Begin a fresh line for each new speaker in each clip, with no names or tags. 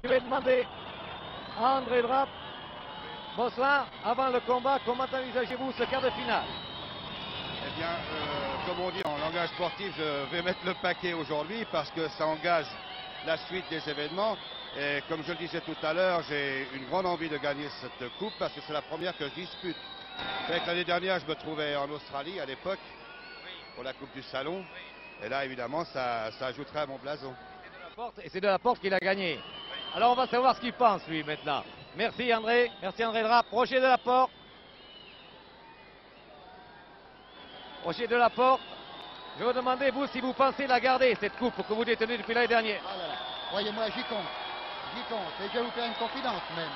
Je vais demander à André Drape. Bosselin, avant le combat, comment envisagez-vous ce quart de finale?
Eh bien, comme on dit en langage sportif, je vais mettre le paquet aujourd'hui parce que ça engage la suite des événements. Et comme je le disais tout à l'heure, j'ai une grande envie de gagner cette coupe parce que c'est la première que je dispute. L'année dernière, je me trouvais en Australie à l'époque pour la Coupe du Salon. Et là, évidemment, ça ajouterait à mon blason.
Et c'est de la porte qu'il a gagné. Alors on va savoir ce qu'il pense lui maintenant. Merci André Drape. Roger de la Porte. Roger de la Porte, je vous demandais vous si vous pensez la garder cette coupe que vous détenez depuis l'année dernière.
Oh là là. Croyez-moi, j'y compte. Et je vais vous faire une confidence même.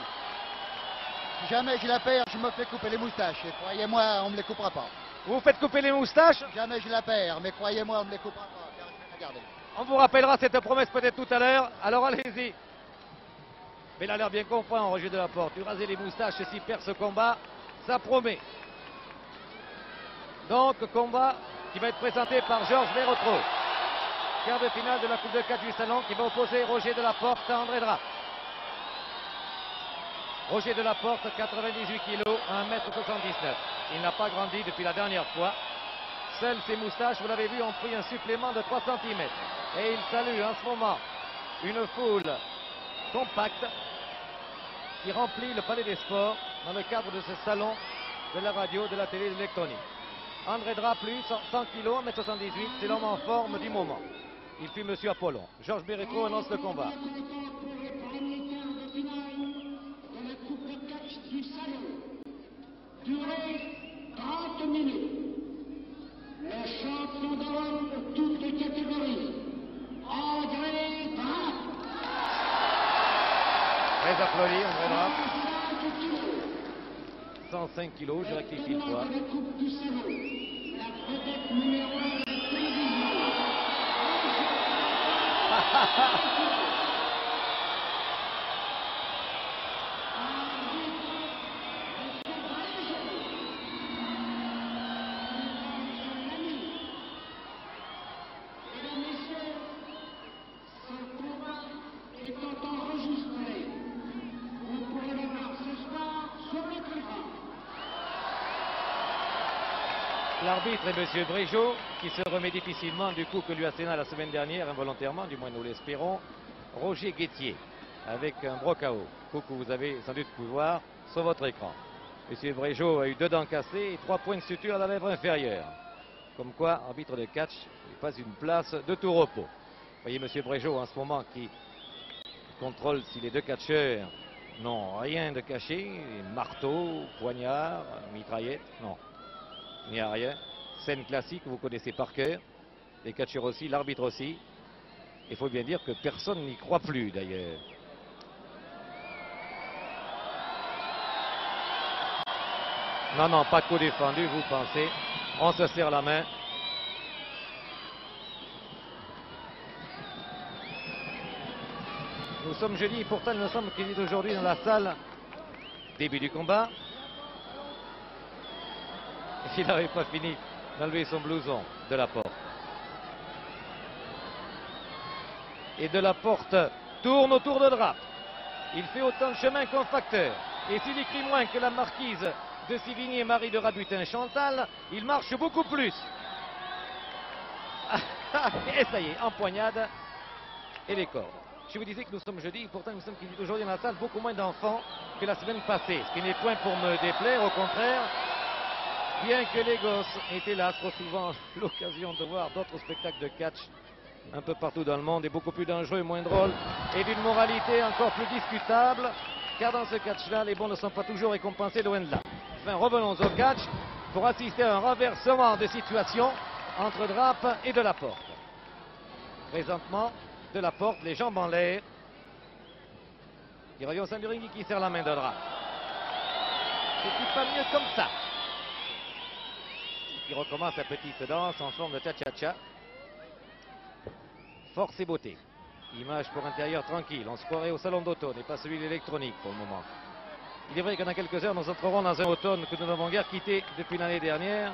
Si jamais je la perds, je me fais couper les moustaches. Et croyez-moi, on ne me les coupera pas.
Vous vous faites couper les moustaches?
Si jamais je la perds, mais croyez-moi, on ne me les coupera pas, car je vais la garder.
On vous rappellera cette promesse peut-être tout à l'heure, alors allez-y. Mais il a l'air bien comprendre, Roger de la Porte. Lui raser les moustaches s'il perd ce combat, ça promet. Donc, combat qui va être présenté par Georges Verretrau. Quart de finale de la Coupe de 4 du Salon qui va opposer Roger de la Porte à André Drape. Roger de la Porte, 98 kg, 1m79. Il n'a pas grandi depuis la dernière fois. Seules ses moustaches, vous l'avez vu, ont pris un supplément de 3 cm. Et il salue en ce moment une foule compacte qui remplit le Palais des Sports dans le cadre de ce salon de la radio, de la télé et de l'électronique. André Drape, lui, 100 kg, 1m78, c'est l'homme en forme du moment. Il fut Monsieur Apollon. Georges Verretrau annonce le combat.
Durée 30 minutes. Le champion d'Europe de toutes les catégories, André Drape.
Très applaudi, André Drape. 105 kg, je rectifie le poids. L'arbitre est M. Bréjot, qui se remet difficilement du coup que lui a asséné la semaine dernière, involontairement, du moins nous l'espérons, Roger Guettier, avec un brocao, coup que vous avez sans doute pu voir sur votre écran. M. Bréjot a eu 2 dents cassées et 3 points de suture à la lèvre inférieure. Comme quoi, arbitre de catch n'est pas une place de tout repos. Vous voyez M. Bréjot en ce moment qui contrôle si les 2 catcheurs n'ont rien de caché, marteau, poignard, mitraillette, non. Il n'y a rien. Scène classique, vous connaissez par cœur. Les catcheurs aussi, l'arbitre aussi. Il faut bien dire que personne n'y croit plus d'ailleurs. Non, non, pas de coup défendu, vous pensez. On se serre la main. Nous sommes jeudi, pourtant il me semble qu'il est aujourd'hui dans la salle. Début du combat. Il n'avait pas fini d'enlever son blouson, de la Porte. Et de la Porte tourne autour de Drape. Il fait autant de chemin qu'un facteur. Et s'il écrit moins que la marquise de Sévigné, Marie de Rabutin-Chantal, il marche beaucoup plus. Et ça y est, empoignade et les cordes. Je vous disais que nous sommes jeudi, pourtant nous sommes aujourd'hui dans la salle beaucoup moins d'enfants que la semaine passée. Ce qui n'est point pour me déplaire, au contraire. Bien que les gosses aient hélas trop souvent l'occasion de voir d'autres spectacles de catch un peu partout dans le monde et beaucoup plus dangereux et moins drôles et d'une moralité encore plus discutable, car dans ce catch-là, les bons ne sont pas toujours récompensés, loin de là. Enfin, revenons au catch pour assister à un renversement de situation entre Drape et de la Porte. Présentement, de la Porte, les jambes en l'air. Il revient au sein du ring qui serre la main de Drape. C'est pas mieux comme ça. Il recommence sa petite danse en forme de cha-cha-cha. Force et beauté. Image pour intérieur tranquille. On se croirait au salon d'automne et pas celui de l'électronique pour le moment. Il est vrai que dans quelques heures, nous entrerons dans un automne que nous n'avons guère quitté depuis l'année dernière.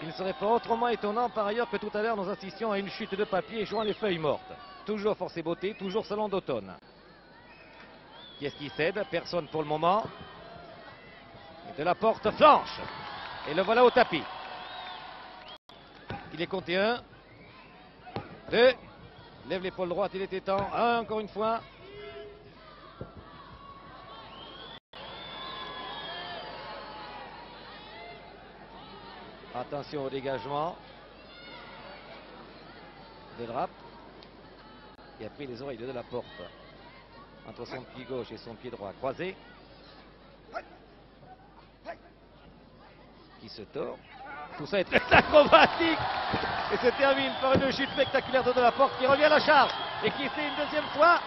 Il ne serait pas autrement étonnant par ailleurs que tout à l'heure nous assistions à une chute de papier jouant les feuilles mortes. Toujours force et beauté, toujours salon d'automne. Qui est-ce qui cède? Personne pour le moment. Et Delaporte flanche. Et le voilà au tapis. Il est compté 1, 2. Lève l'épaule droite, il était temps. 1 encore une fois. Attention au dégagement. De Drape. Il a pris les oreilles de Delaporte entre son pied gauche et son pied droit croisé. Qui se tord. Tout ça est très acrobatique. Et se termine par une chute spectaculaire de Delaporte qui revient à la charge. Et qui essaie une deuxième fois.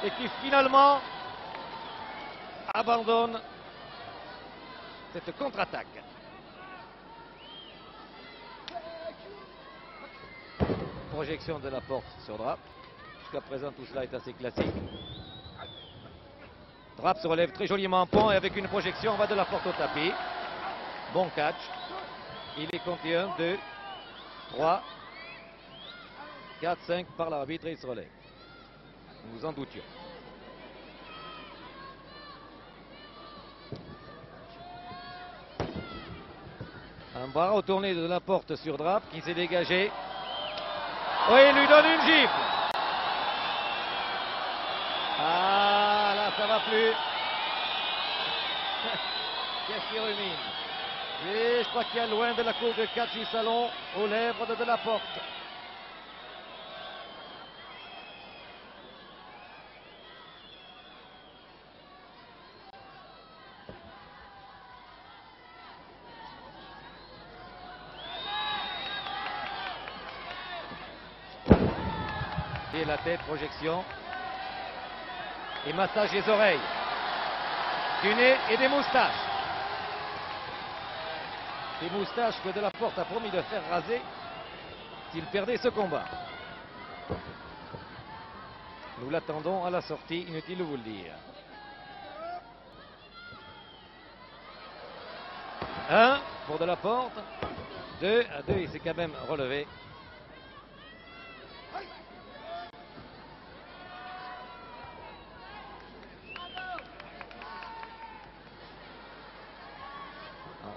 Et qui finalement abandonne cette contre-attaque. Projection de Delaporte sur Drape. Jusqu'à présent, tout cela est assez classique. Drape se relève très joliment en pont et avec une projection, on va Delaporte au tapis. Bon catch. Il est compté 1, 2, 3, 4, 5 par l'arbitre et il se relève. Nous en doutions. Un bras retourné de Delaporte sur Drape qui s'est dégagé. Oui, il lui donne une gifle. Ah, là, ça va plus. Qu'est-ce qu'il rumine? Et je crois qu'il y a loin de la cour de catch du salon, aux lèvres de Delaporte. Et la tête, projection. Et massage des oreilles. Du nez et des moustaches. Des moustaches que Delaporte a promis de faire raser s'il perdait ce combat. Nous l'attendons à la sortie, inutile de vous le dire. 1 pour Delaporte. 2 à 2, il s'est quand même relevé.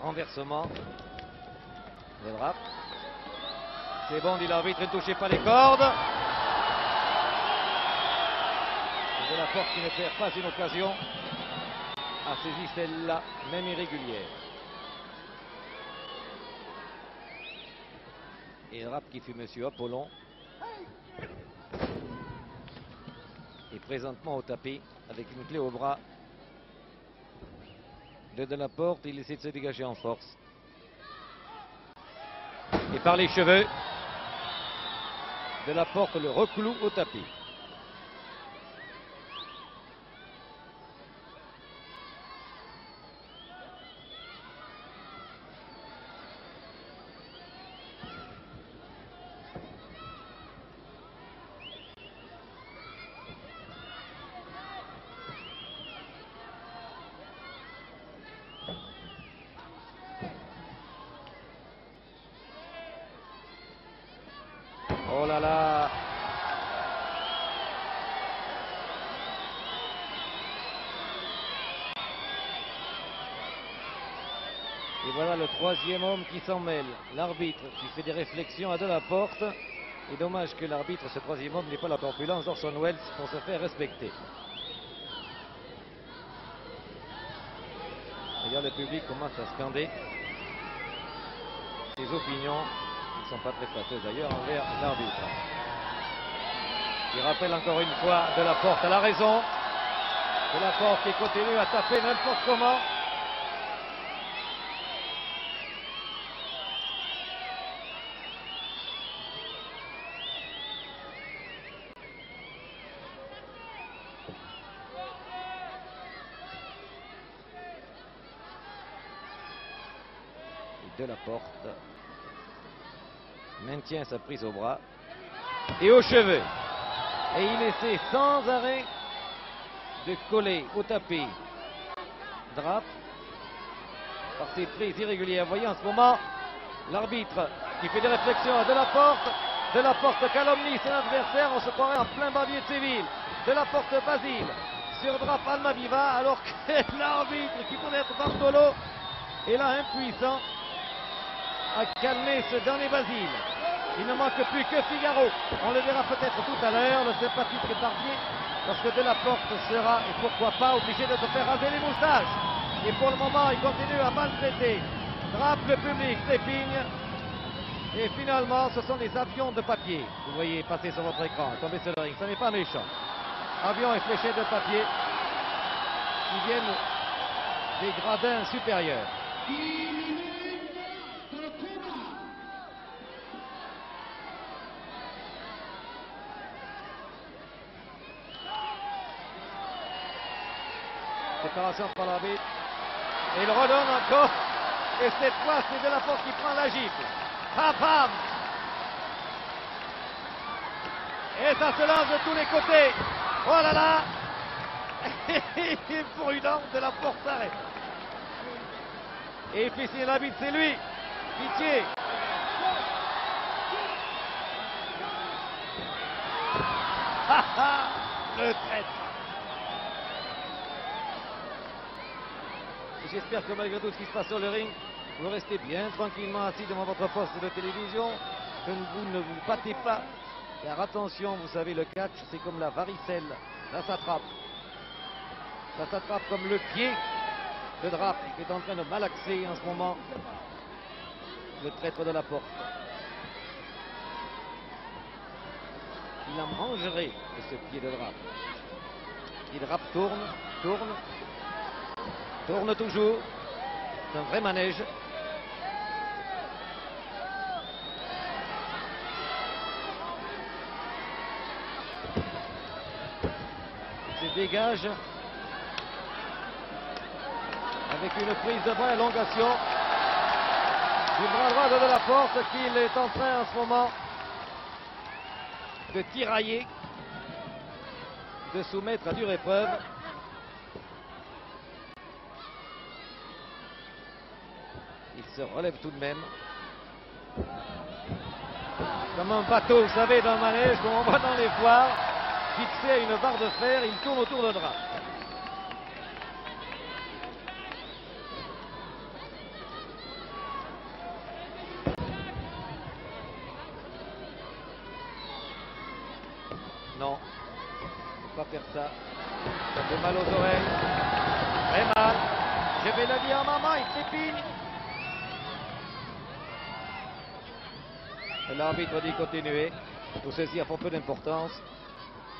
Renversement de Drape. C'est bon, dit l'arbitre, ne touchez pas les cordes. Delaporte qui ne perd pas une occasion a saisi celle-là, même irrégulière. Et Drape qui fut monsieur Apollon est présentement au tapis avec une clé au bras. De Delaporte, il essaie de se dégager en force. Et par les cheveux, Delaporte le recloue au tapis. Oh là là! Et voilà le troisième homme qui s'en mêle. L'arbitre qui fait des réflexions à Delaporte. Et dommage que l'arbitre, ce troisième homme, n'ait pas la corpulence d'Orson Welles pour se faire respecter. D'ailleurs, le public commence à scander ses opinions, qui ne sont pas très flatteuses d'ailleurs, envers l'arbitre. Il rappelle encore une fois Delaporte à la raison. Delaporte qui continue à taper n'importe comment. Delaporte maintient sa prise au bras et aux cheveux. Et il essaie sans arrêt de coller au tapis Drape par ses prises irrégulières. Voyez en ce moment l'arbitre qui fait des réflexions à Delaporte. Delaporte calomnie son adversaire, on se croirait en plein bavier de Séville. Delaporte Basile sur Drape Almaviva, alors que l'arbitre, qui peut être Bartolo, est là impuissant à calmer ce dernier Basile. Il ne manque plus que Figaro. On le verra peut-être tout à l'heure, le sympathique Barbier, parce que Delaporte sera, et pourquoi pas, obligé de se faire raser les moustaches. Et pour le moment, il continue à maltraiter Drape, le public trépigne. Et finalement, ce sont des avions de papier. Vous voyez passer sur votre écran, tomber sur le ring. Ce n'est pas méchant. Avions et fléchés de papier qui viennent des gradins supérieurs. Séparation par l'arbitre. Et il redonne encore. Et cette fois, c'est Delaporte qui prend la gifle. Pam, pam. Et ça se lance de tous les côtés. Oh là là. Prudent, Delaporte s'arrête. Et il fait signer l'arbitre, c'est lui. Pitié. Le traître. J'espère que malgré tout ce qui se passe sur le ring, vous restez bien tranquillement assis devant votre poste de télévision, que vous ne vous battez pas. Car attention, vous savez, le catch, c'est comme la varicelle. Ça s'attrape. Ça s'attrape comme le pied de Drape qui est en train de malaxer en ce moment le traître de Delaporte. Il en mangerait de ce pied de Drape. Et Drape tourne toujours. C'est un vrai manège. Il se dégage avec une prise de bras, élongation du bras droit de Delaporte qu'il est en train en ce moment de tirailler, de soumettre à dure épreuve. Il se relève tout de même. Comme un bateau, vous savez, dans le manège, comme on voit dans les foires, fixé à une barre de fer, il tourne autour de Drape. Non, il ne faut pas faire ça. Ça fait mal aux oreilles. Très mal. Je vais le dire à maman, il trépigne. L'arbitre dit continuer. Tout ceci a fort peu d'importance.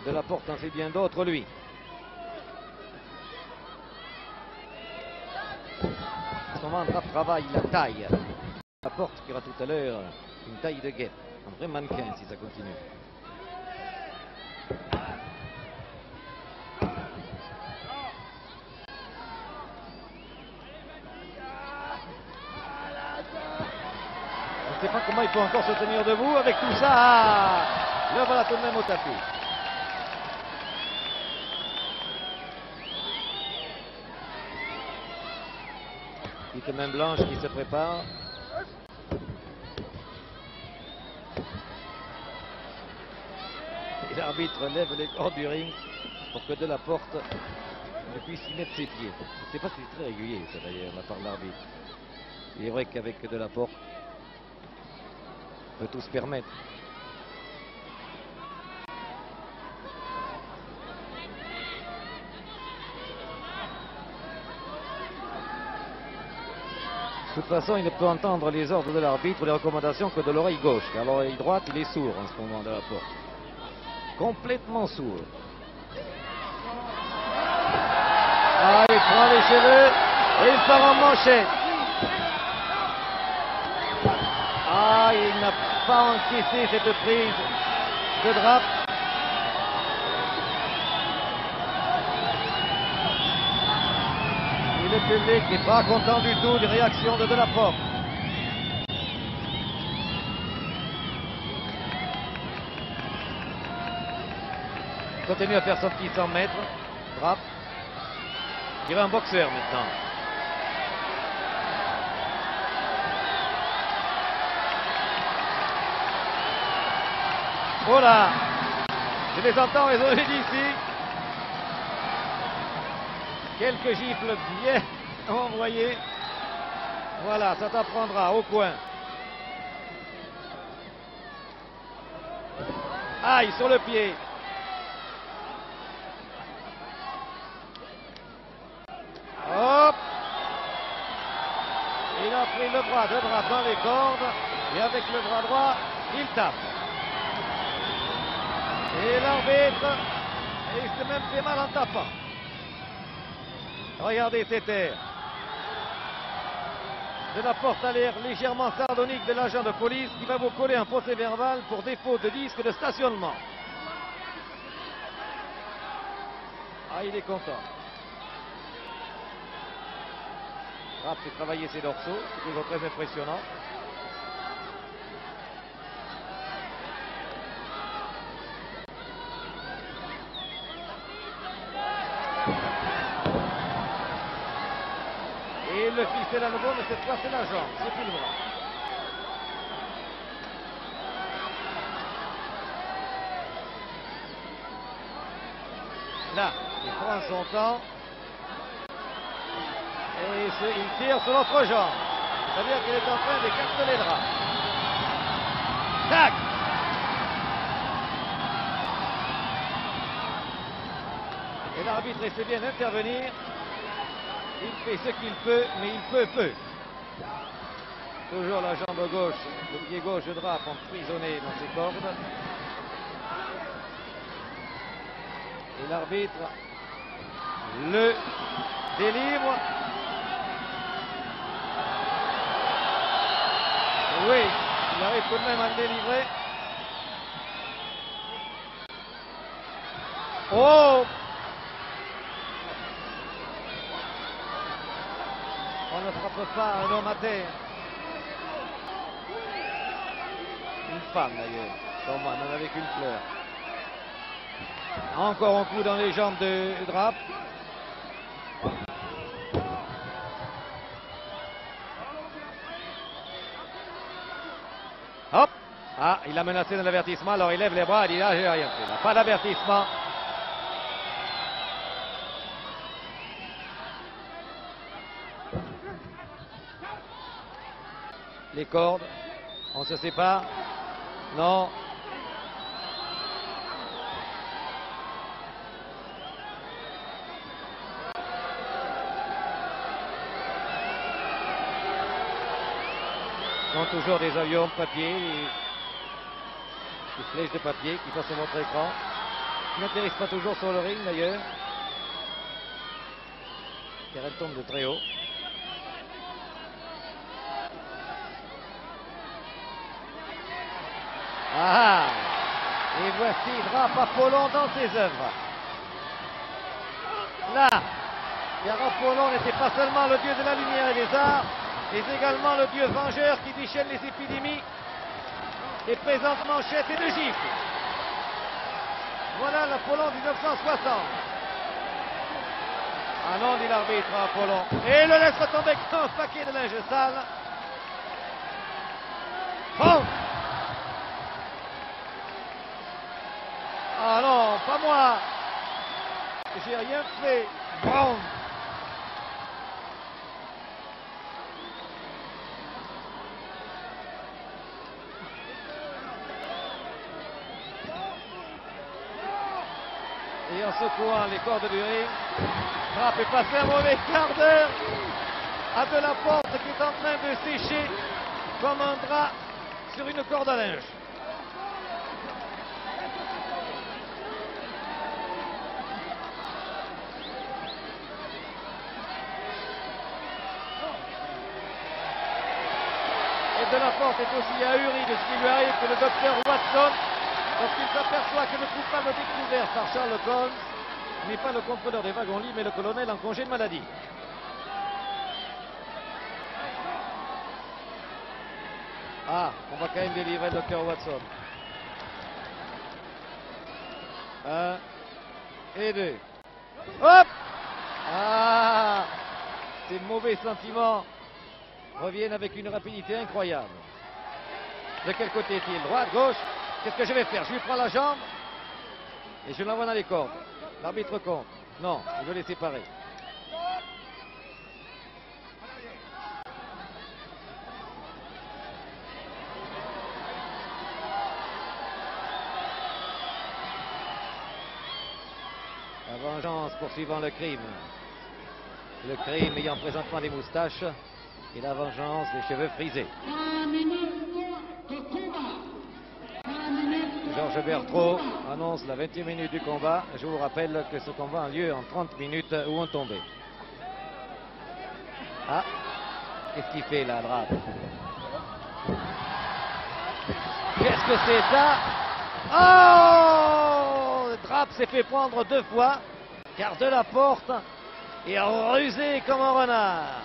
Delaporte en fait bien d'autres, lui. En ce moment, Drape travaille la taille. Delaporte qui aura tout à l'heure une taille de guêpe. Un vrai mannequin si ça continue. Je ne sais pas comment il peut encore se tenir debout avec tout ça. Le voilà tout de même au tapis. Petite main blanche qui se prépare. Et l'arbitre lève les cordes du ring pour que Delaporte ne puisse y mettre ses pieds. Je ne sais pas si c'est très régulier ça d'ailleurs de la part de l'arbitre. Il est vrai qu'avec Delaporte, on peut tout se permettre. De toute façon, il ne peut entendre les ordres de l'arbitre ou les recommandations que de l'oreille gauche, car l'oreille droite, il est sourd en ce moment de Delaporte. Complètement sourd. Ah, il prend les cheveux et il part en manchette. Ah, il n'a pas encaissé cette prise de Drape. Et le public n'est pas content du tout des réactions de Delaporte. Il continue à faire son petit 100 mètres. Drape. Il dirait un boxeur maintenant. Oh là, je les entends résonner d'ici. Quelques gifles bien envoyées. Voilà, ça t'apprendra au coin. Aïe, sur le pied. Hop. Il a pris le bras de droite dans les cordes. Et avec le bras droit, il tape. Et l'arbitre, il s'est même fait mal en tapant. Regardez cet air. De la porte à l'air légèrement sardonique de l'agent de police qui va vous coller un procès verbal pour défaut de disque de stationnement. Ah, il est content. Rapp fait travailler ses dorsaux, c'est toujours très impressionnant. Et le ficelle à nouveau, mais cette fois c'est la jambe, c'est plus le bras. Là, il prend son temps. Et il tire sur l'autre jambe. C'est-à-dire qu'il est en train d'écarter les draps. Tac! Et l'arbitre essaie bien d'intervenir. Il fait ce qu'il peut, mais il peut peu. Toujours la jambe gauche, le pied gauche de Rapp emprisonné dans ses cordes. Et l'arbitre le délivre. Oui, il arrive tout de même à le délivrer. Oh! On ne frappe pas un homme à terre. Une femme d'ailleurs. Thomas n'en avait qu'une fleur. Encore un coup dans les jambes de Rapp. Hop! Ah, il a menacé de l'avertissement, alors il lève les bras, il dit ah, j'ai rien fait là. Pas d'avertissement. Les cordes, on se sépare. Non. Ce sont toujours des avions de papier, des flèches de papier qui passent sur votre écran, qui n'atterrissent pas toujours sur le ring d'ailleurs, car elles tombent de très haut. Ah! Et voici Rapp Apollon dans ses œuvres. Là, car Apollon n'était pas seulement le dieu de la lumière et des arts, mais également le dieu vengeur qui déchaîne les épidémies et présente manchettes et de gifles. Voilà l'Apollon 1960. Ah non, dit l'arbitre à Apollon. Et il le laisse retomber comme un paquet de linge sale. Bon! Ah non, pas moi. J'ai rien fait. Bon. Et en secouant les cordes du ring, Rapp est passé un mauvais quart d'heure à de la porte qui est en train de sécher comme un drap sur une corde à linge. Et de la porte est aussi ahuri de ce qui lui arrive que le docteur Watson, lorsqu'il s'aperçoit que le coupable découvert par Sherlock Holmes n'est pas le contrôleur des wagons-lits, mais le colonel en congé de maladie. Ah, on va quand même délivrer le docteur Watson. 1 et 2. Hop! Ah! Ces mauvais sentiments reviennent avec une rapidité incroyable. De quel côté est-il? Droite, gauche? Qu'est-ce que je vais faire? Je lui prends la jambe et je l'envoie dans les cordes. L'arbitre compte. Non, il veut les séparer. La vengeance poursuivant le crime. Le crime ayant présentement des moustaches et la vengeance des cheveux frisés.
3 minutes de combat. 3 minutes.
Georges Bertraud annonce la 20e minute du combat. Je vous rappelle que ce combat a lieu en 30 minutes où on tombait. Ah, qu'est-ce qu'il fait là, Drap? Qu'est-ce que c'est ça? Oh! Drap s'est fait prendre 2 fois, car de la porte et rusé comme un renard.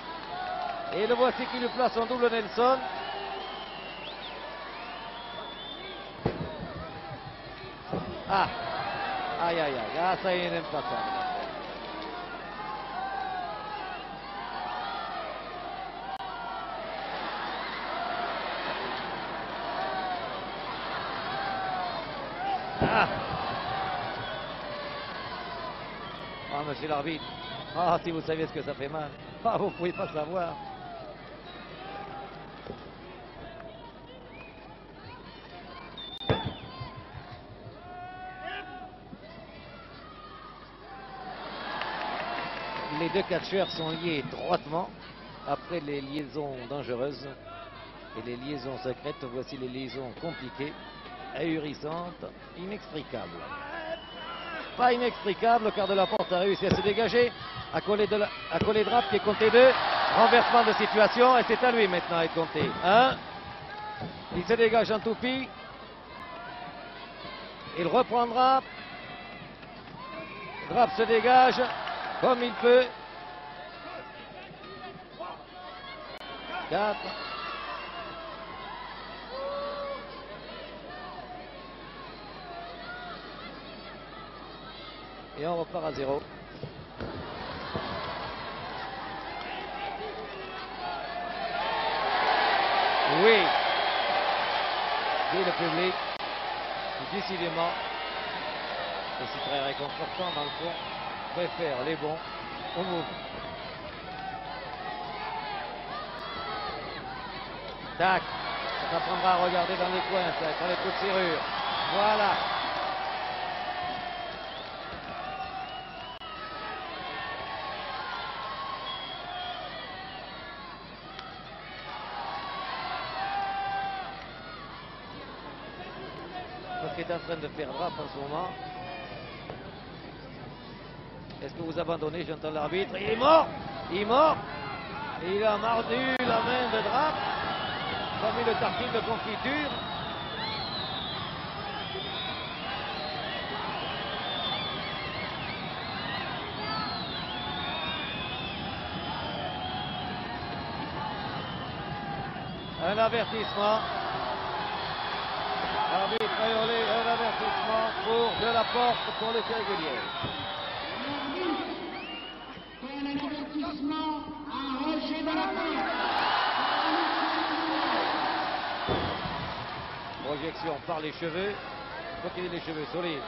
Et le voici qui lui place son double Nelson. Ah, aïe aïe aïe, ah ça il n'aime pas ça. Ah, ah monsieur l'arbitre, ah si vous saviez ce que ça fait mal, ah vous pouvez pas savoir. Les deux catcheurs sont liés étroitement après les liaisons dangereuses et les liaisons secrètes. Voici les liaisons compliquées, ahurissantes, inextricables. Pas inextricable car de la porte a réussi à se dégager, à coller Drap qui est compté 2. Renversement de situation et c'est à lui maintenant à être compté 1. Il se dégage en toupie. Il reprendra. Drap se dégage comme il peut. 4. Et on repart à 0. Oui. Et le public, qui décidément, et c'est très réconfortant dans le fond, préfère les bons aux mauvais. Tac. Ça prendra à regarder dans les coins, ça, sur les coups de serrure. Voilà. Ce qui est en train de faire Drap en ce moment. Est-ce que vous abandonnez? J'entends l'arbitre. Il est mort. Il est mort. Et il a mordu la main de Drap. Comme une tartine de confiture. Un avertissement. L'arbitre a hurlé un avertissement pour de la porte pour l'essai régulier.
L'arbitre donne un avertissement à Roger de la porte.
Projection par les cheveux. Il faut qu'il ait les cheveux solides.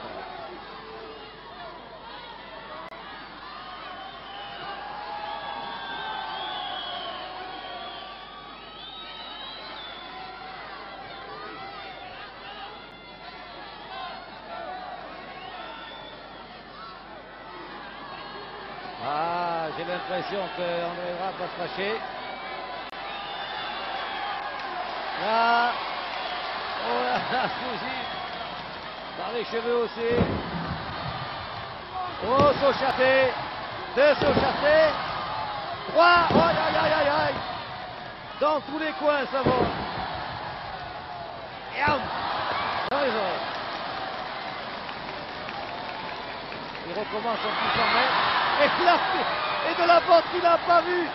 Ah, j'ai l'impression qu'André Drap va se fâcher. Là, oh là là, par les cheveux aussi. Oh, saut chassé. 2 sauts chassés. 3. Oh, aïe, aïe, aïe, aïe. Dans tous les coins, ça va. Et dans les oreilles. Il recommence en poussant main. Et là, et de la porte qu'il n'a pas vu.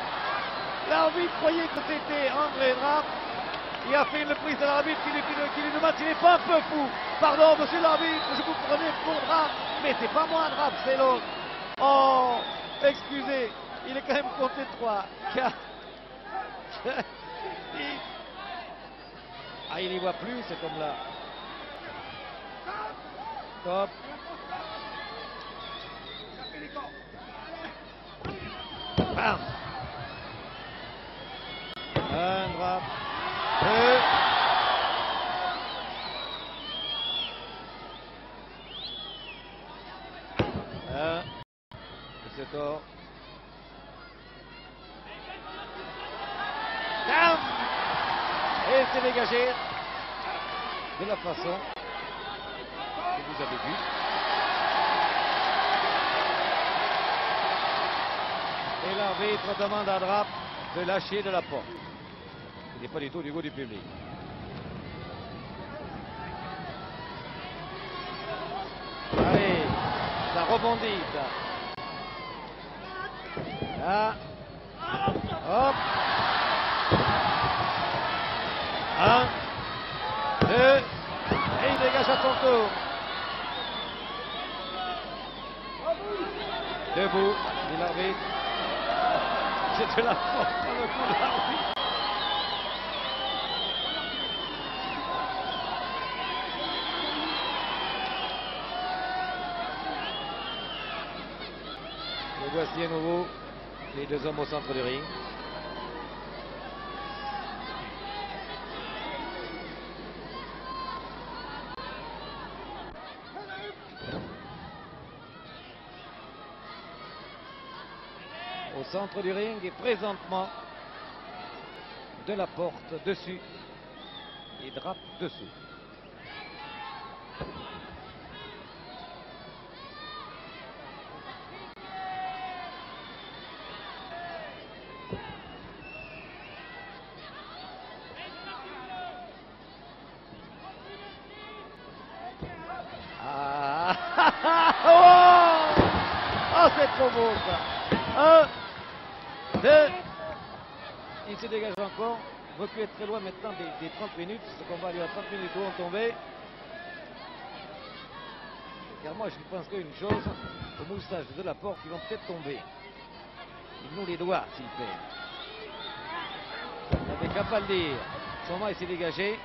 L'arbitre croyait que c'était André Drap. Il a fait une prise de l'arbitre qui lui demande s'il n'est pas un peu fou. Pardon, monsieur l'arbitre, je vous prenais pour Drap. Mais c'est pas moi, Drap, c'est l'autre. Oh, excusez, il est quand même compté 3. 4. Ah, il n'y voit plus, cet homme-là. Top. Bam. Un Drap. 2. C'est tort. Down. Et c'est dégagé de la façon que vous avez vu. Et l'arbitre demande à Drape de lâcher de la porte. Il n'est pas du tout du goût du public. Allez, ça rebondit. Là. Hop. 1, 2, et il dégage à son tour. Debout, dit l'arbitre. C'était la force dans le coup de l'arbitre. Et voici à nouveau les deux hommes au centre du ring. Au centre du ring et présentement de la porte dessus et Drape dessous. Oh, c'est trop beau ça. 1, 2. Il se dégage encore. Il ne veut plus être très loin maintenant des 30 minutes. Ce combat lui a 30 minutes où on tombait. Car moi je ne pense qu'une chose, au moustache de la porte, ils vont peut-être tomber. Il nous les doit s'il perd. Il n'avait qu'à pas le dire. Comment il s'est dégagé.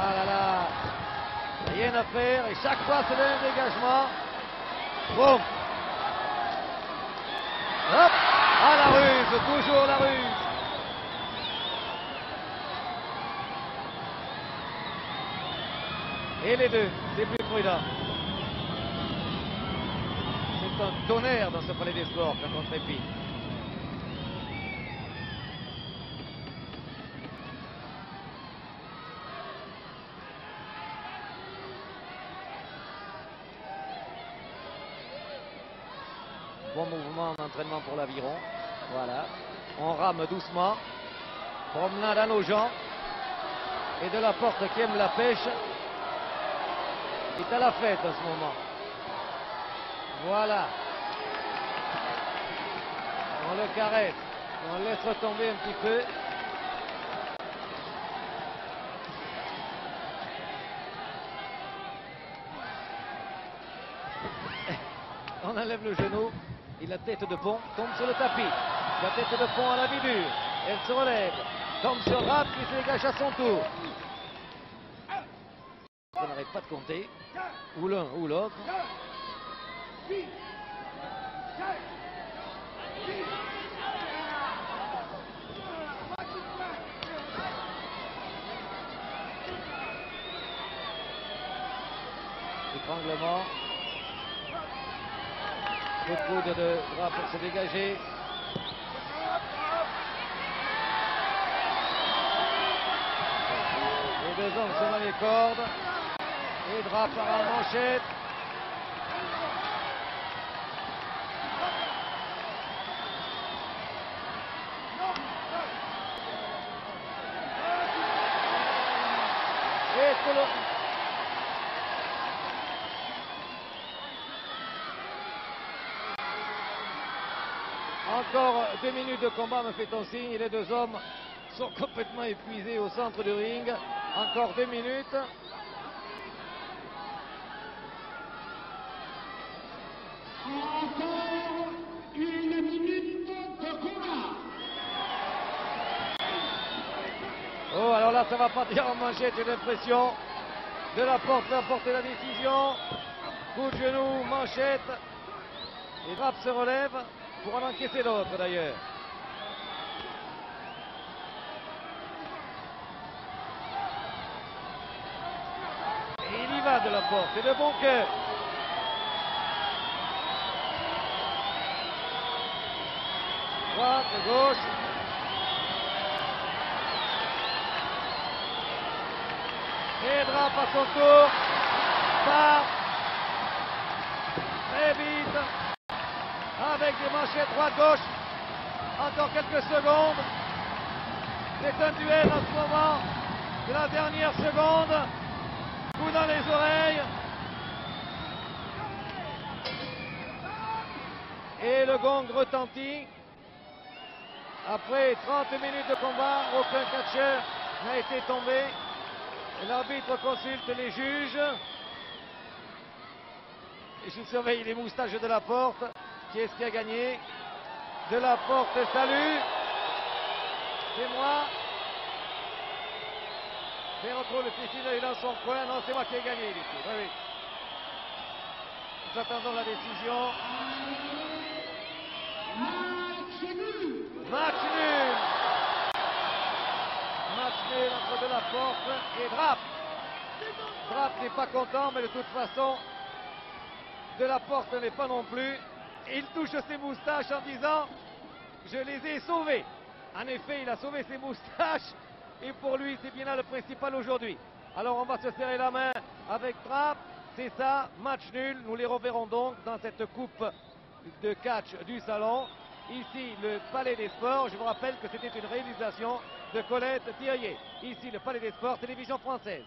Ah là là. Rien à faire et chaque fois c'est le même dégagement. Boum. Hop. Ah la ruse, toujours la ruse. Et les deux, c'est plus prudent. C'est un tonnerre dans ce palais des sports quand on trépide. Bon mouvement d'entraînement pour l'aviron. Voilà. On rame doucement. Promenade à nos gens. Et de la porte qui aime la pêche est à la fête en ce moment. Voilà. On le caresse. On le laisse retomber un petit peu. On enlève le genou. Et la tête de pont tombe sur le tapis. La tête de pont à la bidure. Elle se relève. Tombe sur Drape qui se dégage à son tour. On n'arrête pas de compter. Ou l'un ou l'autre. Étranglement. Le coude de Drape pour se dégager. Les deux hommes sont dans les cordes. Et Drape part en manchette. Et Colo... Encore 2 minutes de combat, me fait-on signe. Les deux hommes sont complètement épuisés au centre du ring. Encore 2 minutes.
Encore 1 minute de combat.
Oh, alors là, ça va partir en manchette, j'ai l'impression. De la porte, va porter la décision. Coup de genou, manchette. Et Drape se relève pour en encaisser d'autres d'ailleurs. Il là de la porte. C'est de bon cœur. Droite, gauche. Et Drape à son tour. Part. Très vite. Avec des manchettes droite-gauche. Encore quelques secondes. C'est un duel en ce moment. C'est la dernière seconde. Coup dans les oreilles. Et le gong retentit. Après 30 minutes de combat, aucun catcheur n'a été tombé. L'arbitre consulte les juges. Et je surveille les moustaches de la porte. Qui est-ce qui a gagné? De la porte, salut. C'est moi. Bertrand le Piscine est dans son coin. Non, c'est moi qui ai gagné ici. Oui, oui. Nous attendons la décision. Match nul. Match nul entre De la Porte et Drape. Drape n'est pas content, mais de toute façon, De la Porte n'est pas non plus. Il touche ses moustaches en disant « Je les ai sauvés ». En effet, il a sauvé ses moustaches. Et pour lui, c'est bien là le principal aujourd'hui. Alors on va se serrer la main avec Drape. C'est ça, match nul. Nous les reverrons donc dans cette coupe de catch du salon. Ici, le Palais des Sports. Je vous rappelle que c'était une réalisation de Colette Thirier. Ici, le Palais des Sports, télévision française.